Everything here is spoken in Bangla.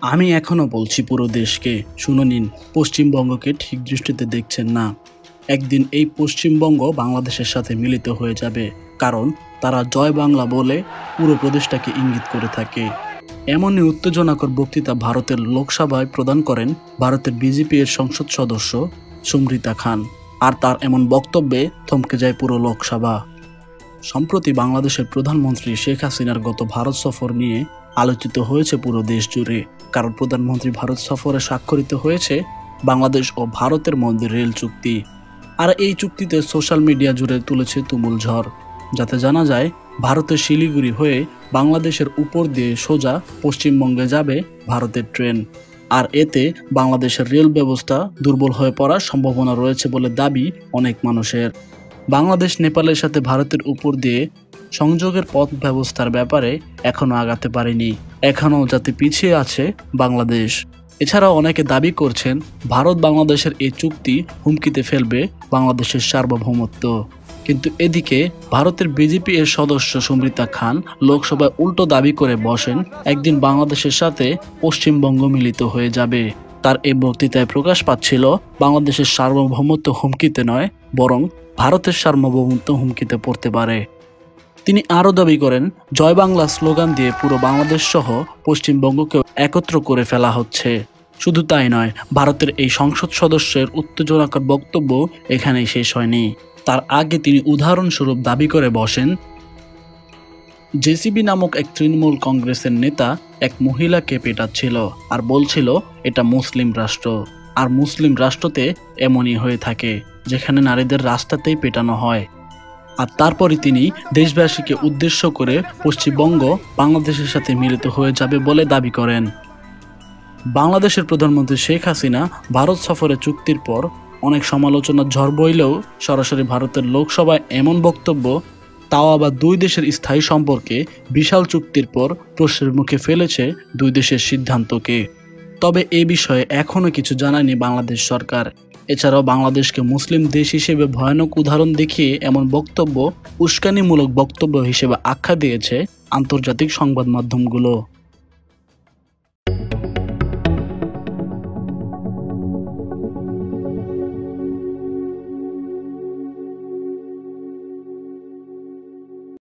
আমি এখনো বলছি পুরো দেশকে, শুনে নিন, পশ্চিমবঙ্গকে ঠিক দৃষ্টিতে দেখছেন না। একদিন এই পশ্চিমবঙ্গ বাংলাদেশের সাথে মিলিত হয়ে যাবে, কারণ তারা জয় বাংলা বলে পুরো প্রদেশটাকে ইঙ্গিত করে থাকে। এমনই উত্তেজনাকর বক্তৃতা ভারতের লোকসভায় প্রদান করেন ভারতের বিজেপি এর সংসদ সদস্য সুমৃতা খান, আর তার এমন বক্তব্যে থমকে যায় পুরো লোকসভা। সম্প্রতি বাংলাদেশের প্রধানমন্ত্রী শেখ হাসিনার গত ভারত সফর নিয়ে আলোচিত হয়েছে পুরো দেশ জুড়ে, কারণ প্রধানমন্ত্রী ভারত সফরে স্বাক্ষরিত হয়েছে বাংলাদেশ ও ভারতের মধ্যে রেল চুক্তি। আর এই চুক্তিতে সোশ্যাল মিডিয়া জুড়ে তুলেছে তুমুল ঝড়, যাতে জানা যায় ভারতের শিলিগুড়ি হয়ে বাংলাদেশের উপর দিয়ে সোজা পশ্চিমবঙ্গে যাবে ভারতের ট্রেন। আর এতে বাংলাদেশের রেল ব্যবস্থা দুর্বল হয়ে পড়ার সম্ভাবনা রয়েছে বলে দাবি অনেক মানুষের। বাংলাদেশ নেপালের সাথে ভারতের উপর দিয়ে সংযোগের পথ ব্যবস্থার ব্যাপারে এখনও আগাতে পারেনি, এখনও যাতে পিছিয়ে আছে বাংলাদেশ। এছাড়াও অনেকে দাবি করছেন ভারত বাংলাদেশের এই চুক্তি হুমকিতে ফেলবে বাংলাদেশের সার্বভৌমত্ব। কিন্তু এদিকে ভারতের বিজেপি এর সদস্য সুমৃতা খান লোকসভায় উল্টো দাবি করে বসেন একদিন বাংলাদেশের সাথে পশ্চিমবঙ্গ মিলিত হয়ে যাবে। তার এই বক্তৃতায় প্রকাশ পাচ্ছিল বাংলাদেশের সার্বভৌমত্ব হুমকিতে নয়, বরং ভারতের সার্বভৌমত্ব হুমকিতে পড়তে পারে। তিনি আরও দাবি করেন জয় বাংলা স্লোগান দিয়ে পুরো বাংলাদেশ সহ পশ্চিমবঙ্গকে একত্র করে ফেলা হচ্ছে। শুধু তাই নয়, ভারতের এই সংসদ সদস্যের উত্তেজনাকর বক্তব্য এখানেই শেষ হয়নি। তার আগে তিনি উদাহরণস্বরূপ দাবি করে বসেন জেসিবি নামক এক তৃণমূল কংগ্রেসের নেতা এক মহিলাকে পেটাচ্ছিল আর বলছিল এটা মুসলিম রাষ্ট্র, আর মুসলিম রাষ্ট্রতে এমনই হয়ে থাকে যেখানে নারীদের রাস্তাতেই পেটানো হয়। আর তারপরে তিনি দেশবাসীকে উদ্দেশ্য করে পশ্চিমবঙ্গ বাংলাদেশের সাথে মিলিত হয়ে যাবে বলে দাবি করেন। বাংলাদেশের প্রধানমন্ত্রী শেখ হাসিনা ভারত সফরে চুক্তির পর অনেক সমালোচনার ঝড় বইলেও সরাসরি ভারতের লোকসভায় এমন বক্তব্য, তাও আবার দুই দেশের স্থায়ী সম্পর্কে বিশাল চুক্তির পর প্রশ্নের মুখে ফেলেছে দুই দেশের সিদ্ধান্তকে। তবে এ বিষয়ে এখনও কিছু জানায়নি বাংলাদেশ সরকার। এছাড়াও বাংলাদেশকে মুসলিম দেশ হিসেবে ভয়ানক উদাহরণ দেখিয়ে এমন বক্তব্য উস্কানিমূলক বক্তব্য হিসেবে আখ্যা দিয়েছে আন্তর্জাতিক সংবাদ মাধ্যমগুলো।